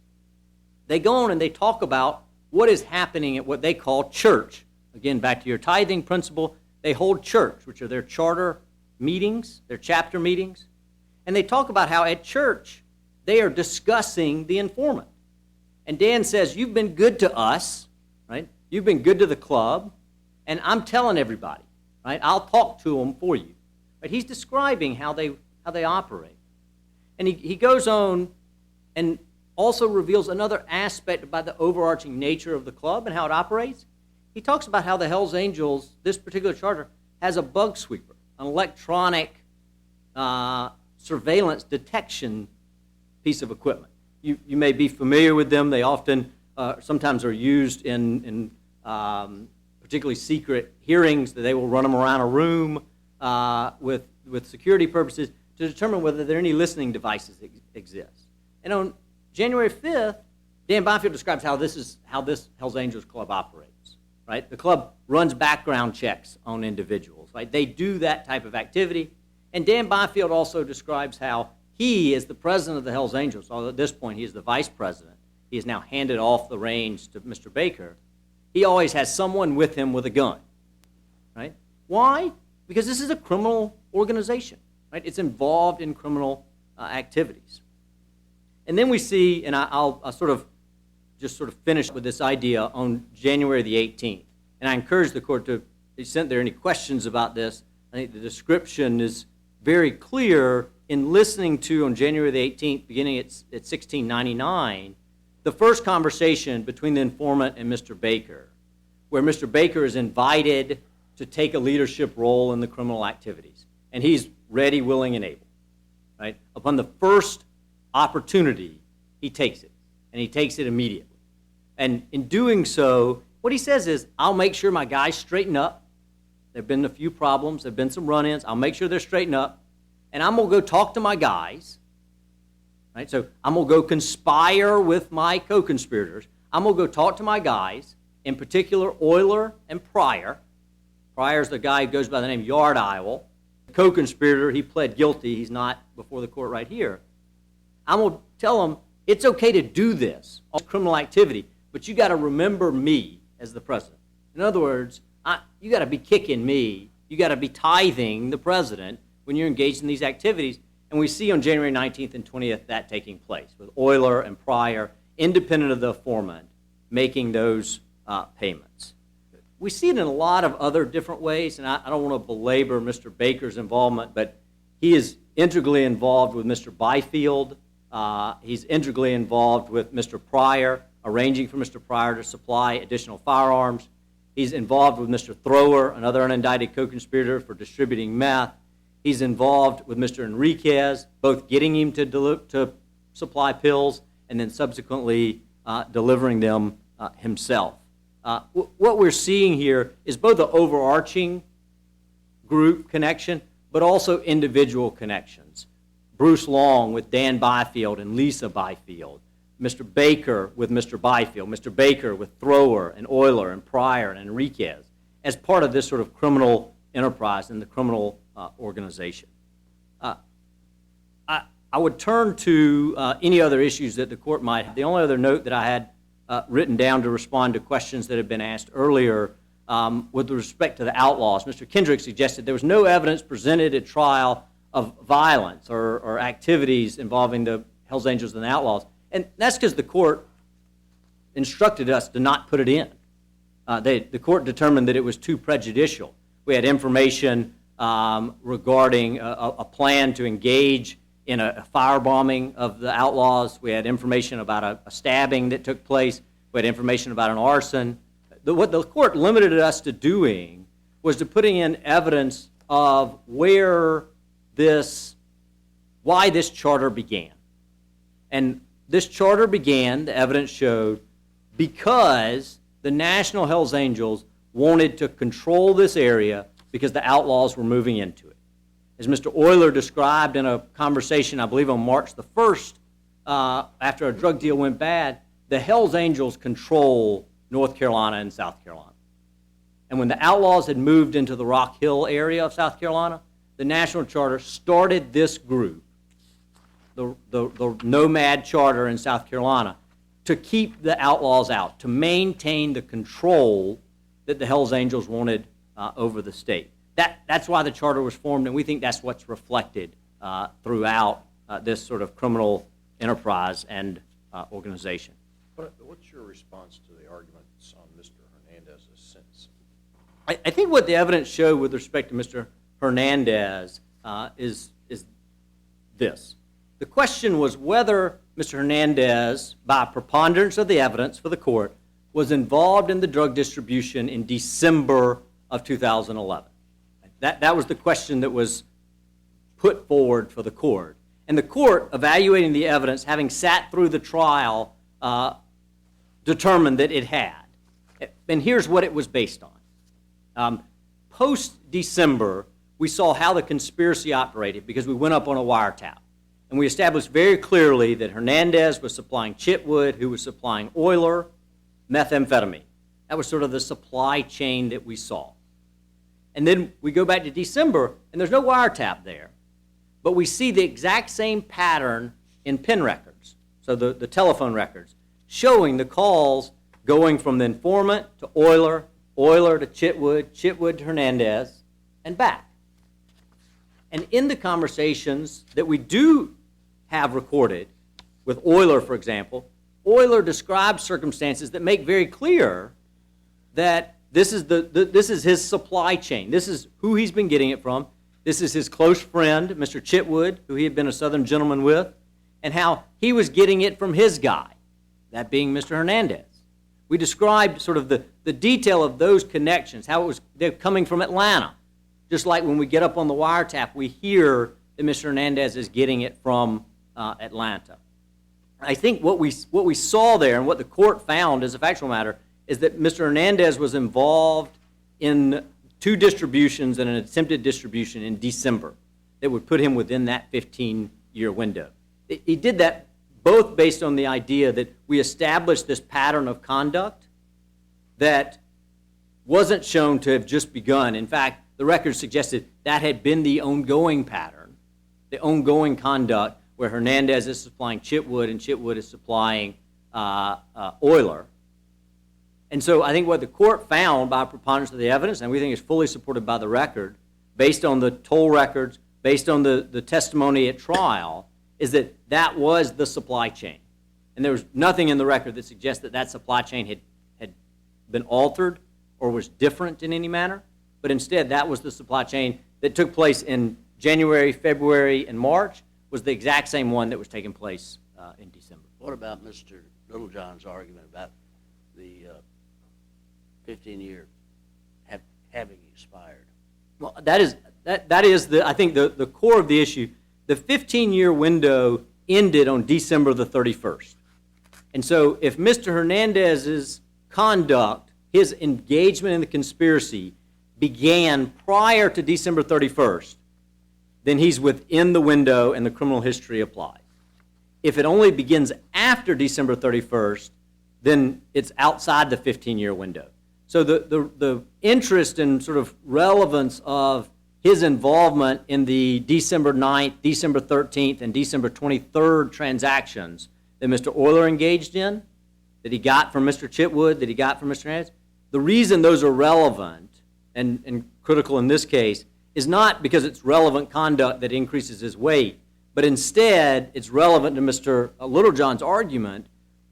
They go on and they talk about what is happening at what they call church. Again, back to your tithing principle, they hold church, which are their charter meetings, their chapter meetings. And they talk about how at church they are discussing the informant. And Dan says, you've been good to us, right? You've been good to the club, and I'm telling everybody, right? I'll talk to them for you. But he's describing how they operate. And he goes on and also reveals another aspect about the overarching nature of the club and how it operates. He talks about how the Hells Angels, this particular charter, has a bug sweeper, an electronic surveillance detection piece of equipment. You may be familiar with them. They often, sometimes are used in particularly secret hearings, that they will run them around a room with security purposes to determine whether there are any listening devices that exist. And on January 5th, Dan Byfield describes how this Hells Angels club operates, right? The club runs background checks on individuals, right? They do that type of activity. And Dan Byfield also describes how he, as the president of the Hells Angels, although at this point he is the vice president, he has now handed off the reins to Mr. Baker, he always has someone with him with a gun, right? Why? Because this is a criminal organization. Right? It's involved in criminal activities. And then we see, and I'll sort of finish with this idea on January the 18th. And I encourage the court to, if there are any questions about this, I think the description is very clear in listening to, on January the 18th, beginning at 1699, the first conversation between the informant and Mr. Baker, where Mr. Baker is invited to take a leadership role in the criminal activities. And he's ready, willing, and able, right? Upon the first opportunity, he takes it, and he takes it immediately. And in doing so, what he says is, I'll make sure my guys straighten up. There have been a few problems. There have been some run-ins. I'll make sure they're straightened up, and I'm going to go talk to my guys, right? So I'm going to go conspire with my co-conspirators. I'm going to go talk to my guys, in particular Euler and Pryor. Pryor's the guy who goes by the name Yard Owl. The co-conspirator, he pled guilty. He's not before the court right here. I'm going to tell him it's okay to do this, all criminal activity, but you got to remember me as the president. In other words, you got to be kicking me. You got to be tithing the president when you're engaged in these activities. And we see on January 19th and 20th that taking place with Euler and Pryor, independent of the informant, making those payments. We see it in a lot of other different ways, and I don't want to belabor Mr. Baker's involvement, but he is integrally involved with Mr. Byfield. He's integrally involved with Mr. Pryor, arranging for Mr. Pryor to supply additional firearms. He's involved with Mr. Thrower, another unindicted co-conspirator, for distributing meth. He's involved with Mr. Enriquez, both getting him to supply pills and then subsequently delivering them himself. What we're seeing here is both an overarching group connection, but also individual connections. Bruce Long with Dan Byfield and Lisa Byfield, Mr. Baker with Mr. Byfield, Mr. Baker with Thrower and Euler and Pryor and Enriquez, as part of this sort of criminal enterprise and the criminal organization. I would turn to any other issues that the court might have. The only other note that I had written down to respond to questions that had been asked earlier with respect to the outlaws. Mr. Kendrick suggested there was no evidence presented at trial of violence or activities involving the Hells Angels and the outlaws. And that's because the court instructed us to not put it in. The court determined that it was too prejudicial. We had information regarding a plan to engage in a firebombing of the outlaws. We had information about a stabbing that took place. We had information about an arson. What the court limited us to doing was to putting in evidence of why this charter began. And this charter began, the evidence showed, because the National Hells Angels wanted to control this area because the outlaws were moving into it. As Mr. Euler described in a conversation, I believe on March the 1st, after a drug deal went bad, the Hells Angels control North Carolina and South Carolina. And when the outlaws had moved into the Rock Hill area of South Carolina, the National Charter started this group, the Nomad Charter in South Carolina, to keep the outlaws out, to maintain the control that the Hells Angels wanted over the state. That's why the charter was formed, and we think that's what's reflected throughout this sort of criminal enterprise and organization. What's your response to the arguments on Mr. Hernandez's sentence? I think what the evidence showed with respect to Mr. Hernandez is this. The question was whether Mr. Hernandez, by preponderance of the evidence for the court, was involved in the drug distribution in December of 2011. That was the question that was put forward for the court. And the court, evaluating the evidence, having sat through the trial, determined that it had. And here's what it was based on. Post-December, we saw how the conspiracy operated because we went up on a wiretap. And we established very clearly that Hernandez was supplying Chitwood, who was supplying Euler, methamphetamine. That was sort of the supply chain that we saw. And then we go back to December, and there's no wiretap there. But we see the exact same pattern in pen records, so the telephone records, showing the calls going from the informant to Euler, Euler to Chitwood, Chitwood to Hernandez, and back. And in the conversations that we do have recorded with Euler, for example, Euler describes circumstances that make very clear that this is his supply chain. This is who he's been getting it from. This is his close friend, Mr. Chitwood, who he had been a Southern gentleman with, and how he was getting it from his guy, that being Mr. Hernandez. We described sort of the detail of those connections, how they're coming from Atlanta. Just like when we get up on the wiretap, we hear that Mr. Hernandez is getting it from Atlanta. I think what we saw there and what the court found as a factual matter is that Mr. Hernandez was involved in two distributions and an attempted distribution in December that would put him within that 15-year window. He did that both based on the idea that we established this pattern of conduct that wasn't shown to have just begun. In fact, the record suggested that had been the ongoing pattern, the ongoing conduct where Hernandez is supplying Chitwood and Chitwood is supplying Euler. And so I think what the court found by preponderance of the evidence, and we think is fully supported by the record, based on the toll records, based on the testimony at trial, is that that was the supply chain. And there was nothing in the record that suggests that that supply chain had been altered or was different in any manner, but instead that was the supply chain that took place in January, February, and March, was the exact same one that was taking place in December. What about Mr. Littlejohn's argument about the 15-year having expired? Well, that is the, I think, the core of the issue. The 15-year window ended on December the 31st. And so if Mr. Hernandez's conduct, his engagement in the conspiracy, began prior to December 31st, then he's within the window and the criminal history applies. If it only begins after December 31st, then it's outside the 15-year window. So the interest and sort of relevance of his involvement in the December 9th, December 13th, and December 23rd transactions that Mr. Euler engaged in, that he got from Mr. Chitwood, that he got from Mr. Hernandez, the reason those are relevant and critical in this case is not because it's relevant conduct that increases his weight, but instead it's relevant to Mr. Littlejohn's argument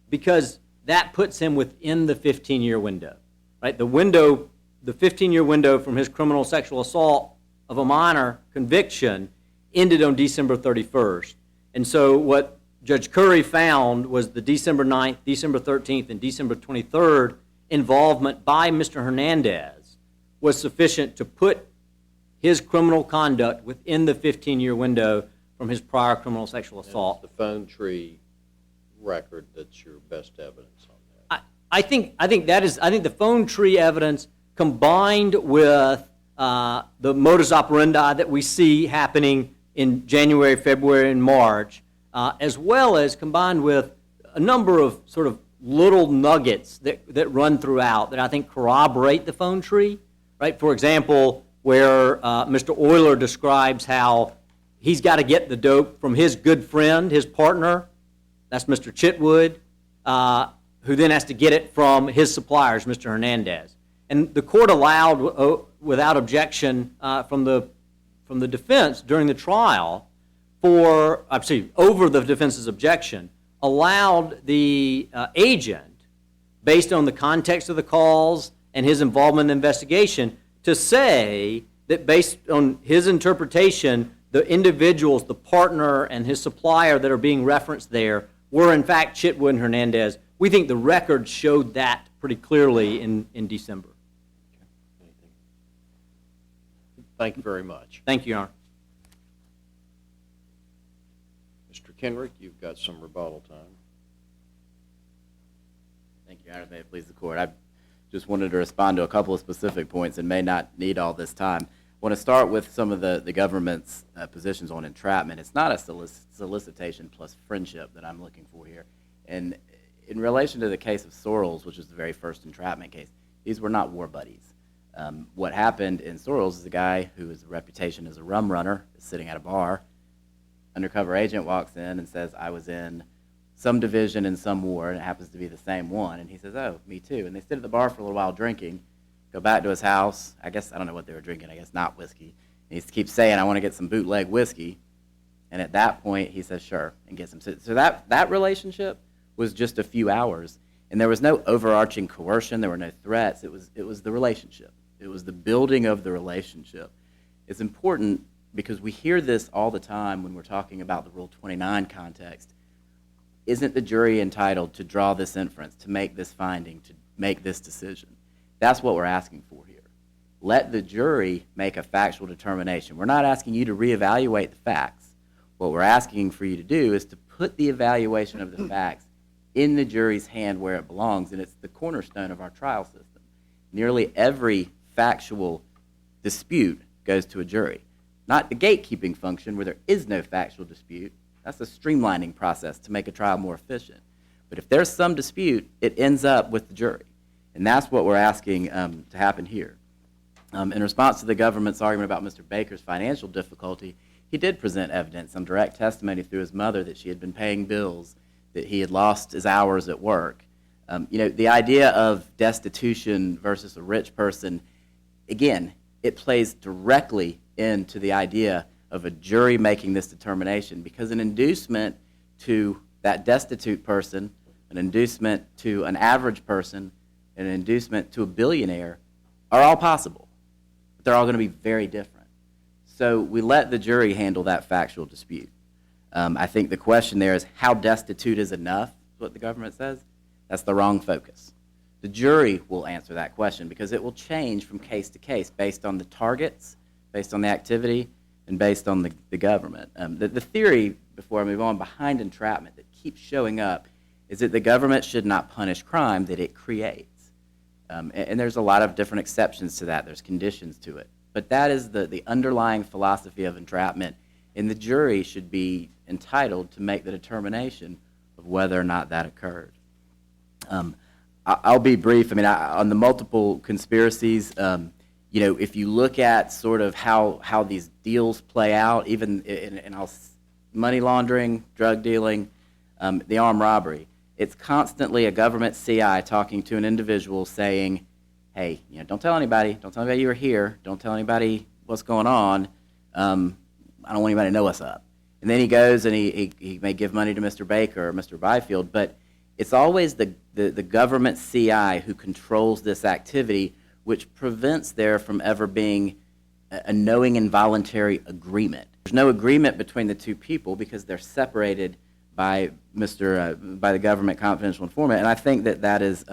because that puts him within the 15-year window. Right? The 15-year window from his criminal sexual assault of a minor conviction ended on December 31st. And so what Judge Curry found was the December 9th, December 13th, and December 23rd involvement by Mr. Hernandez was sufficient to put his criminal conduct within the 15-year window from his prior criminal sexual assault. And it's the phone tree record that's your best evidence on that. I think the phone tree evidence combined with the modus operandi that we see happening in January, February, and March, as well as combined with a number of sort of little nuggets that run throughout that I think corroborate the phone tree. Right? For example, where Mr. Euler describes how he's got to get the dope from his good friend, his partner, that's Mr. Chitwood, who then has to get it from his suppliers, Mr. Hernandez. And the court allowed, without objection from the defense during the trial, over the defense's objection, allowed the agent, based on the context of the calls and his involvement in the investigation, to say that based on his interpretation, the individuals, the partner and his supplier that are being referenced there were in fact Chitwood and Hernandez. We think the record showed that pretty clearly in December. Thank you very much. Thank you, Your Honor. Mr. Kenrick, you've got some rebuttal time. Thank you, Your Honor. May it please the court. I just wanted to respond to a couple of specific points and may not need all this time. I want to start with some of the government's positions on entrapment. It's not a solicitation plus friendship that I'm looking for here. And in relation to the case of Sorrells, which was the very first entrapment case, these were not war buddies. What happened in Sorrells is a guy who has a reputation as a rum runner is sitting at a bar. Undercover agent walks in and says, I was in some division in some war, and it happens to be the same one. And he says, oh, me too. And they sit at the bar for a little while drinking, go back to his house. I don't know what they were drinking. I guess not whiskey. And he keeps saying, I want to get some bootleg whiskey. And at that point, he says, sure, and gets him. So that relationship was just a few hours. And there was no overarching coercion. There were no threats. It was the relationship. It was the building of the relationship. It's important because we hear this all the time when we're talking about the Rule 29 context. Isn't the jury entitled to draw this inference, to make this finding, to make this decision? That's what we're asking for here. Let the jury make a factual determination. We're not asking you to reevaluate the facts. What we're asking for you to do is to put the evaluation of the facts in the jury's hand where it belongs, and it's the cornerstone of our trial system. Nearly every factual dispute goes to a jury. Not the gatekeeping function where there is no factual dispute, That's a streamlining process to make a trial more efficient. But if there's some dispute, it ends up with the jury. And that's what we're asking to happen here. In response to the government's argument about Mr. Baker's financial difficulty, he did present evidence on direct testimony through his mother that she had been paying bills, that he had lost his hours at work. The idea of destitution versus a rich person, again, it plays directly into the idea of a jury making this determination, because an inducement to that destitute person, an inducement to an average person, and an inducement to a billionaire are all possible. But they're all going to be very different. So we let the jury handle that factual dispute. I think the question there is how destitute is enough, is what the government says. That's the wrong focus. The jury will answer that question because it will change from case to case based on the targets, based on the activity, and based on the government. The theory, before I move on, behind entrapment that keeps showing up is that the government should not punish crime that it creates. And there's a lot of different exceptions to that. There's conditions to it. But that is the underlying philosophy of entrapment, and the jury should be entitled to make the determination of whether or not that occurred. I'll be brief. I mean, on the multiple conspiracies, if you look at sort of how these deals play out, even in money laundering, drug dealing, the armed robbery, it's constantly a government CI talking to an individual saying, hey, don't tell anybody. Don't tell anybody you were here. Don't tell anybody what's going on. I don't want anybody to know what's up. And then he goes and he may give money to Mr. Baker or Mr. Byfield, but it's always the government CI who controls this activity, which prevents there from ever being a knowing involuntary agreement. There's no agreement between the two people because they're separated by the government confidential informant, and I think that is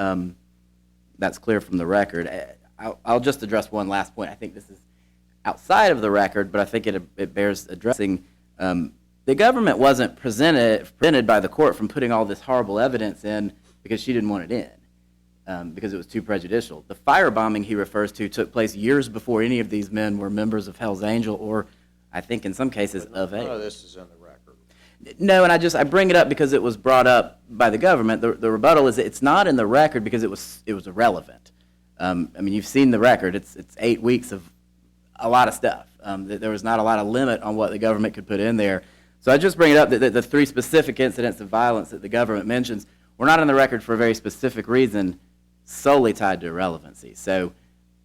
that's clear from the record. I'll just address one last point. I think this is outside of the record, but I think it bears addressing. The government wasn't prevented by the court from putting all this horrible evidence in because she didn't want it in, because it was too prejudicial. The firebombing he refers to took place years before any of these men were members of Hell's Angel, or I think in some cases of None a. of this is in the record. No, and I bring it up because it was brought up by the government. The rebuttal is that it's not in the record because it was irrelevant. I mean, you've seen the record. It's 8 weeks of a lot of stuff. There was not a lot of limit on what the government could put in there. So I just bring it up that the 3 specific incidents of violence that the government mentions were not on the record for a very specific reason, solely tied to irrelevancy. So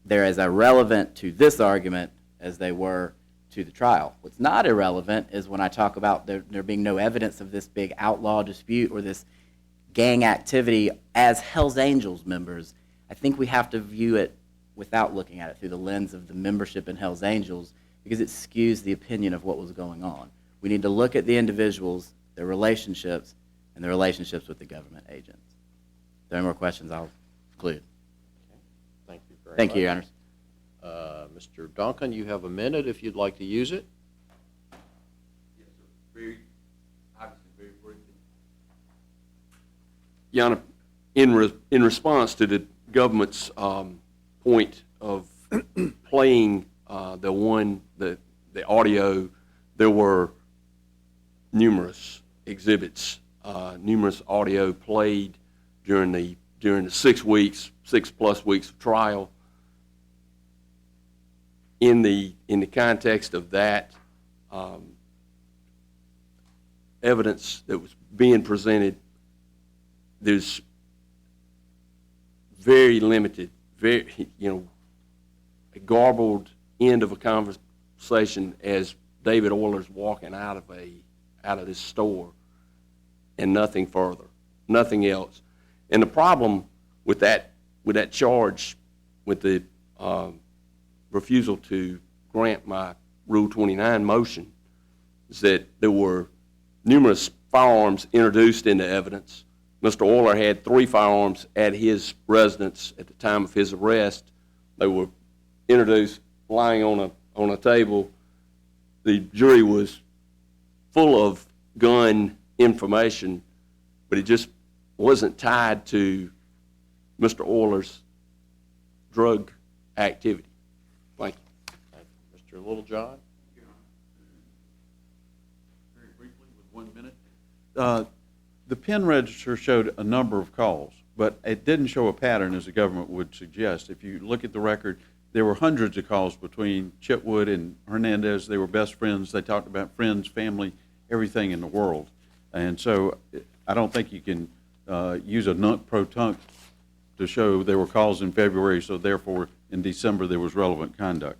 they're as irrelevant to this argument as they were to the trial. What's not irrelevant is when I talk about there being no evidence of this big outlaw dispute or this gang activity as Hell's Angels members. I think we have to view it without looking at it through the lens of the membership in Hell's Angels because it skews the opinion of what was going on. We need to look at the individuals, their relationships, and their relationships with the government agents. If there are any more questions, I'll conclude. Thank you very much. Thank you, Your Honors. Mr. Duncan, you have a minute if you'd like to use it. Yes, sir. Obviously, very briefly. Your Honor, in response to the government's point of playing the audio, there were numerous exhibits, numerous audio played during the 6 weeks, 6+ weeks of trial. In the context of that evidence that was being presented, there's very limited, a garbled end of a conversation as David Oyler's walking out of this store, and nothing further, nothing else. And the problem with that charge, with the refusal to grant my Rule 29 motion, is that there were numerous firearms introduced into evidence. Mr. Oyler had 3 firearms at his residence at the time of his arrest. They were introduced lying on a table. The jury was full of gun information, but it just wasn't tied to Mr. Oyler's drug activity. Thank you. Thank you. Mr. Littlejohn? Very briefly, with 1 minute. The pen register showed a number of calls, but it didn't show a pattern as the government would suggest. If you look at the record, there were hundreds of calls between Chitwood and Hernandez. They were best friends. They talked about friends, family, everything in the world. And so I don't think you can use a nunc pro tunc to show there were calls in February, so therefore in December there was relevant conduct.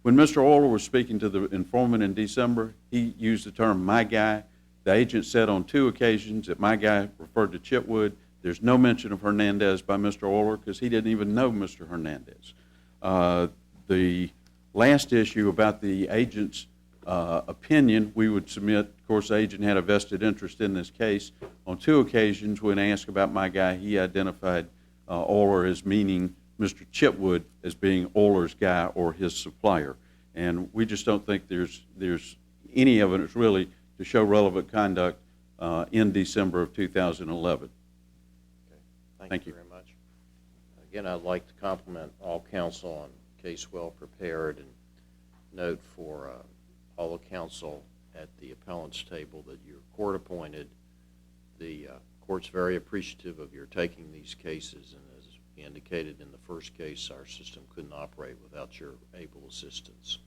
When Mr. Euler was speaking to the informant in December, he used the term "my guy." The agent said on 2 occasions that "my guy" referred to Chitwood. There's no mention of Hernandez by Mr. Euler because he didn't even know Mr. Hernandez. The last issue about the agent's opinion, we would submit, of course, the agent had a vested interest in this case. On 2 occasions, when asked about "my guy," he identified Euler as meaning Mr. Chitwood as being Euler's guy or his supplier. And we just don't think there's any evidence really to show relevant conduct in December of 2011. Thank you. Very much. Again, I'd like to compliment all counsel on case well prepared, and note for all the counsel at the appellant's table that you're court appointed. The court's very appreciative of your taking these cases, and as indicated in the first case, our system couldn't operate without your able assistance.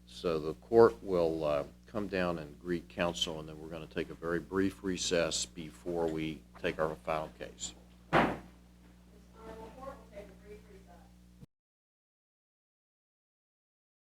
So the court will come down and greet counsel, and then we're going to take a very brief recess before we take our final case.